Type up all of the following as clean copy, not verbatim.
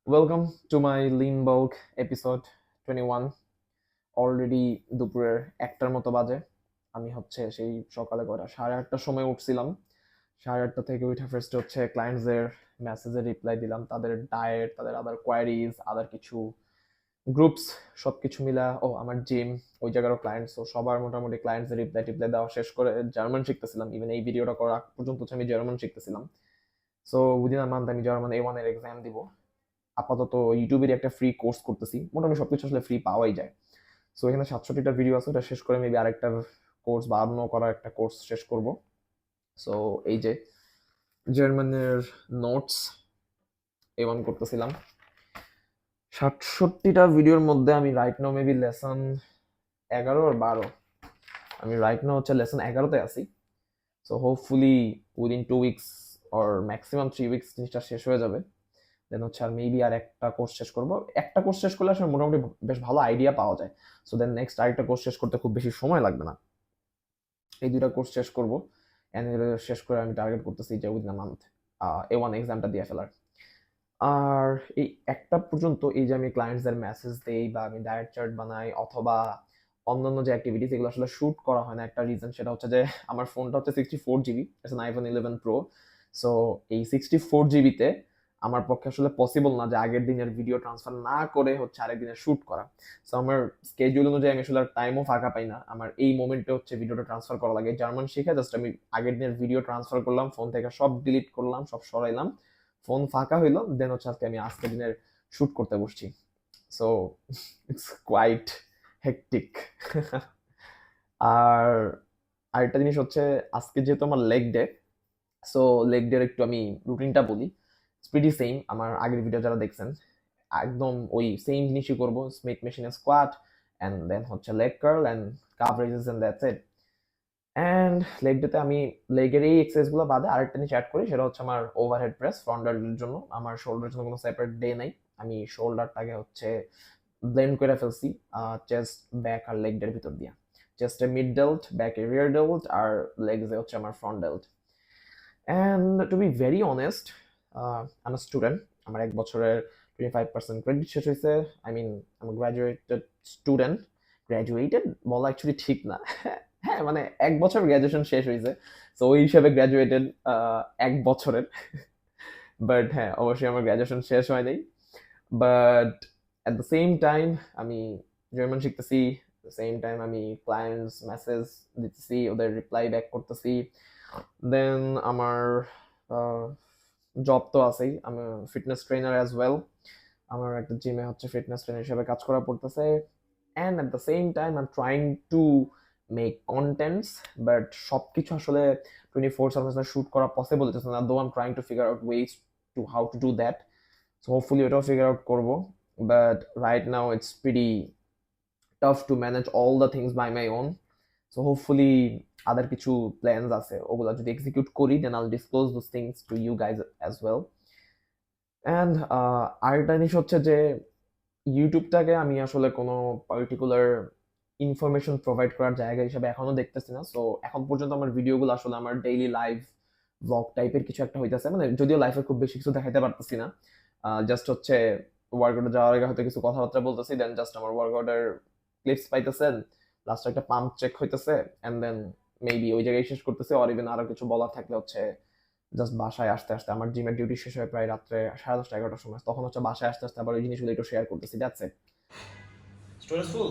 Welcome to my lean bulk episode 21। Already দুপুরের 1টার মতো বাজে। আমি সেই সকালে 8:30টার সময় উঠছিলাম। 8:30 থেকে উঠে ফার্স্ট ক্লায়েন্টসদের মেসেজের রিপ্লাই দিলাম, তাদের ডায়েট, তাদের আদার কোয়ারিজ, আদার কিছু গ্রুপস, সবকিছু মিলা। আমার জিম, ওই জায়গারও ক্লায়েন্টস, সবার মোটামুটি ক্লায়েন্টসদের রিপ্লাই টিপ্লাই দেওয়া শেষ করে জার্মান শিখতেছিলাম। ইভেন এই ভিডিওটা করা আগ পর্যন্ত আমি জার্মান শিখতেছিলাম। সো উইদিন আ মান্থ আমি জার্মান A1 এর এক্সাম দিব। আপাতত ইউটিউবের একটা ফ্রি কোর্স করতেছি, মোটামুটি সবকিছু আসলে ফ্রি পাওয়াই যায়। সো এখানে 67টা ভিডিও আছে, ওটা শেষ করে মেবি আরেকটা কোর্স বা অন্য করা একটা কোর্স শেষ করব। সো এই যে জার্মানের নোটস A1 করতেছিলাম। 67টা ভিডিওর মধ্যে আমি রাইট নাও মেবি লেসন 11 আর 12, আমি রাইট নাও লেসন 11তে আছি। So hopefully within 2 weeks or maximum 3 weeks জিনিসটা শেষ হয়ে যাবে। দেন আর মেবি আর একটা কোর্স শেষ করবো। একটা কোর্স শেষ করলে আসলে মোটামুটি বেশ ভালো আইডিয়া পাওয়া যায়। সো দেন নেক্সট আরেকটা কোর্স শেষ করতে খুব বেশি সময় লাগবে না। এই দুইটা কোর্স শেষ করবো, এন্ড শেষ করে আমি টার্গেট করতেছি যে উইদিন আ মান্থ A1 এক্সামটা দিয়ে ফেলার। আর এই একটা পর্যন্ত এই যে আমি ক্লায়েন্টসদের মেসেজ দেই বা আমি ডায়েট চার্ট বানাই অথবা অন্যান্য যে অ্যাক্টিভিটিস, এগুলো আসলে শুট করা হয় না। একটা রিজন সেটা হচ্ছে যে আমার ফোনটা 64 GB, it's iPhone 11 pro. So এই 64 GB-তে আমার পক্ষে আসলে পসিবল না যে আগের দিনের ভিডিও ট্রান্সফার না করে আরেক দিনের শুট করা। সো আমার স্কেডিউল অনুযায়ী আমি আসলে টাইমও ফাঁকা পাই না। আমার এই মোমেন্টে ভিডিওটা ট্রান্সফার করা লাগে। জার্মান শিখে জাস্ট আমি আগের দিনের ভিডিও ট্রান্সফার করলাম, ফোন থেকে সব ডিলিট করলাম, সব সরাইলাম, ফোন ফাঁকা হইলো, দেন আমি আজকে দিনের শুট করতে বসছি। So it's quite hectic. আর আরেকটা জিনিস আজকে যেহেতু আমার লেগ ডে, সো লেগ ডের একটু আমি রুটিনটা বলি। প্রিটি সেম, আমার আগের ভিডিও যারা দেখছেন একদম ওই সেম জিনিসই করবো। স্মিথ মেশিনে squat and then leg curl and calf raises and that's it. And leg ডেতে আমি লেগের এই এক্সারসাইজগুলো বাদে আরেকটা জিনিস অ্যাড করি, সেটা আমার ওভারহেড প্রেস ফ্রন্ট ডেডলিফটের জন্য। আমার শোল্ডারের জন্য কোনো সেপারেট ডে নাই। আমি শোল্ডারটাকে ব্লেন্ড করে ফেলছি চেস্ট, ব্যাক আর লেগ ডের ভিতর দিয়া। চেস্টে মিড ডেল্ট, ব্যাকে রিয়ার ডেল্ট, আর লেগসে আমার front delt. And to be very honest, আমি স্টুডেন্ট, আমার 1 বছরের 25% ক্রেডিট শেষ হয়েছে। আই মিন আমি গ্র্যাজুয়েটেড স্টুডেন্ট। গ্র্যাজুয়েটেড বলা অ্যাকচুয়ালি ঠিক না। হ্যাঁ, মানে 1 বছর গ্র্যাজুয়েশন শেষ হয়েছে, তো ওই হিসাবে গ্র্যাজুয়েটেড 1 বছরের। বাট হ্যাঁ, অবশ্যই আমার গ্র্যাজুয়েশন শেষ হয় নাই। But at the same time আমি জার্মান শিখতেছি, সেম টাইম আমি ক্লায়েন্টস মেসেজ দিতেছি, ওদের রিপ্লাই ব্যাক করতেছি। দেন আমার জব তো আছেই, আমি ফিটনেস ট্রেনার অ্যাজ ওয়েল। আমার একটা জিমে ফিটনেস ট্রেনার হিসেবে কাজ করা পড়তেছে। And at the same time I am trying to make contents, but সবকিছু আসলে 24/7 শুট করা পসিবল হচ্ছে না, though I am trying to figure out ways to how to do that. So hopefully ওটাও ফিগার আউট করবো। But right now it's pretty tough to manage all the things by my own. So hopefully other কিছু plans আছে, ওগুলো যদি execute করি then I'll disclose those things to you guys as well. And আরেকটা জিনিস যে ইউটিউবটাকে আমি আসলে কোনো পার্টিকুলার ইনফরমেশন প্রোভাইড করার জায়গা হিসেবে এখনো দেখতেছি না। সো এখন পর্যন্ত আমার ভিডিওগুলো আসলে আমার ডেইলি লাইভ ব্লগ টাইপের কিছু একটা হইতেছে, মানে যদিও লাইফে খুব বেশি কিছু দেখাইতে পারতেছি না। জাস্ট ওয়ার্কআউটে যাওয়ার আগে হয়তো কিছু কথাবার্তা বলতেছি, দেন জাস্ট আমার ওয়ার্কআউটের ক্লিপস পাইতেছেন, লাস্টে একটা পাম্প চেক হইতেছে, এন্ড দেন মেবি ওই জায়গায় শেষ করতেছে। অর ইভেন আরো কিছু বলার থাকলে জাস্ট বাসায় আসতে আসতে, আমার জিমের ডিউটি শেষ হয় প্রায় রাত্রে 10:30 11টার সময়, তখন বাসায় আসতে আসতে আবার ওই জিনিসগুলো একটু শেয়ার করতেছি। That's it. Stressful?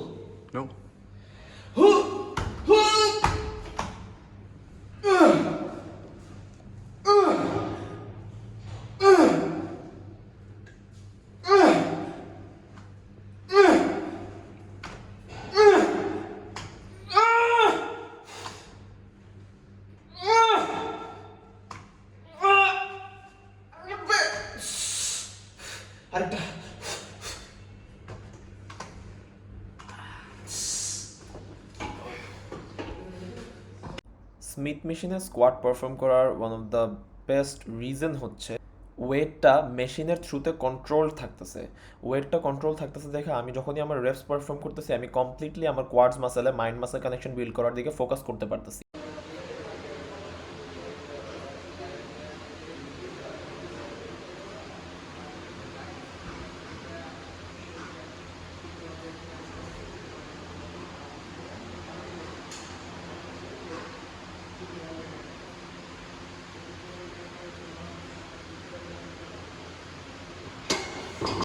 No. আরেকটা। স্মিথ মেশিনে স্কোয়াট পারফর্ম করার one of the best reason ওয়েটটা মেশিনের থ্রুতে কন্ট্রোল থাকতেছে। ওয়েটটা কন্ট্রোল থাকতেছে দেখে আমি যখনই আমার রেপস পারফর্ম করতেছি, আমি কমপ্লিটলি আমার কোয়াডস মাসেলে মাইন্ড মাসেল কানেকশন বিল্ড করার দিকে ফোকাস করতে পারতেছি।